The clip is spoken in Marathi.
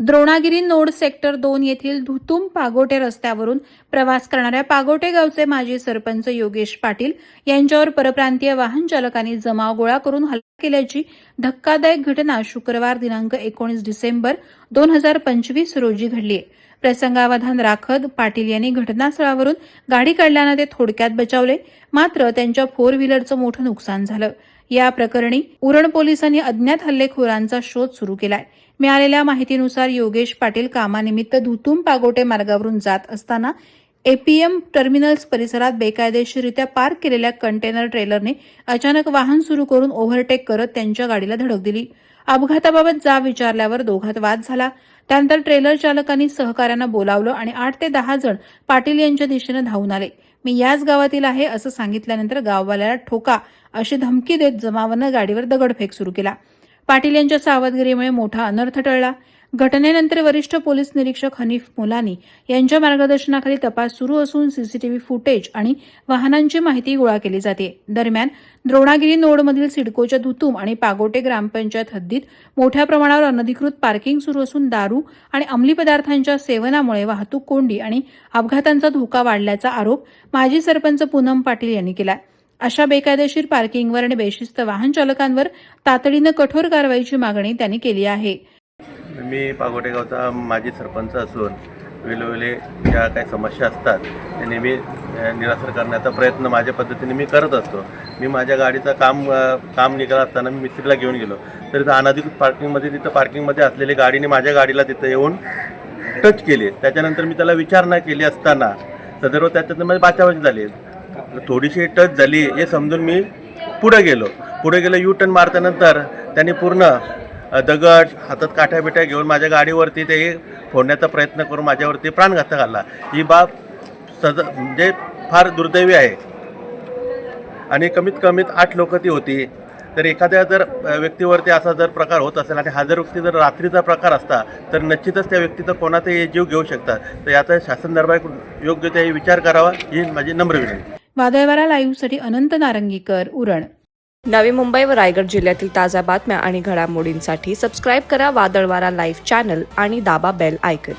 द्रोणागिरी नोड सेक्टर 2 येथील धुतुम पागोटे रस्त्यावरून प्रवास करणाऱ्या पागोटे गावचे माजी सरपंच योगेश पाटील यांच्यावर परप्रांतीय वाहन चालकांनी जमाव गोळा करून हल्ला केल्याची धक्कादायक घटना शुक्रवार दिनांक 19 डिसेंबर 2025 रोजी घडली आहे. प्रसंगावधान राखत पाटील यांनी घटनास्थळावरून गाडी काढल्यानं ते थोडक्यात बचावले, मात्र त्यांच्या फोर व्हीलरचं मोठं नुकसान झालं. या प्रकरणी उरण पोलिसांनी अज्ञात हल्लेखोरांचा शोध सुरू केलाय. मिळालेल्या माहितीनुसार योगेश पाटील कामानिमित्त धुतुम पागोटे मार्गावरून जात असताना एपीएम टर्मिनल्स परिसरात बेकायदेशीररित्या पार्क केलेल्या कंटेनर ट्रेलरने अचानक वाहन सुरू करून ओव्हरटेक करत त्यांच्या गाडीला धडक दिली. अपघाताबाबत जाब विचारल्यावर दोघात वाद झाला. त्यानंतर ट्रेलर चालकांनी सहकाऱ्यांना बोलावलं आणि 8 ते 10 जण पाटील यांच्या दिशेने धावून आले. मी याच गावातील आहे असं सांगितल्यानंतर गाववाल्याला ठोका अशी धमकी देत जमावानं गाडीवर दगडफेक सुरू केला. पाटील यांच्या सावधगिरीमुळे मोठा अनर्थ टळला. घटनेनंतर वरिष्ठ पोलीस निरीक्षक हनीफ मुलानी यांच्या मार्गदर्शनाखाली तपास सुरू असून सीसीटीव्ही फुटेज आणि वाहनांची माहिती गोळा केली जाते. दरम्यान द्रोणागिरी नोडमधील सिडकोच्या धुतुम आणि पागोटे ग्रामपंचायत हद्दीत मोठ्या प्रमाणावर अनधिकृत पार्किंग सुरू असून दारू आणि अंमली पदार्थांच्या सेवनामुळे वाहतूक कोंडी आणि अपघातांचा धोका वाढल्याचा आरोप माजी सरपंच पूनम पाटील यांनी केला. अशा बेकायदेशीर पार्किंगवर आणि बेशिस्त वाहन चालकांवर तातडीनं कठोर कारवाईची मागणी त्यांनी केली आहे. मी पागोटे गावचा माजी सरपंच असून वेळोवेळी ज्या काही समस्या असतात ते नेहमी निरासर करण्याचा प्रयत्न माझ्या पद्धतीने मी करत असतो. मी माझ्या गाडीचं काम निघालं असताना मी मिस्त्रीला घेऊन गेलो तर तिथं अनधिकृत पार्किंगमध्ये असलेली गाडीने माझ्या गाडीला तिथं येऊन टच केली. त्याच्यानंतर मी त्याला विचारणा केली असताना सदर्भ त्याच्यातून माझी बाचाबाची झाली. थोडीशी टच झाली हे समजून मी पुढे गेलो. यू टर्न मारल्यानंतर त्यांनी पूर्ण दगड हातात काठ्या घेऊन माझ्या गाडीवरती ते फोडण्याचा प्रयत्न करून माझ्यावरती प्राणघातक हल्ला. ही बाब म्हणजे फार दुर्दैवी आहे आणि कमीत 8 लोक ती होती. तर एखाद्या जर व्यक्तीवरती असा जर प्रकार होत असेल आणि हा जर व्यक्ती जर रात्रीचा प्रकार असता तर निश्चितच त्या व्यक्तीचा कोणाचाही जीव घेऊ शकतात. तर याचा शासन दरबार योग्य ते विचार करावा ही माझी नम्र विनंती. वादळवारा लाईव्हसाठी अनंत नारंगीकर, उरण. नवी मुंबई व रायगड जिल्ह्यातील ताज्या बातम्या आणि घडामोडींसाठी सबस्क्राईब करा वादळवारा लाईव्ह चॅनल आणि दाबा बेल आयकॉन.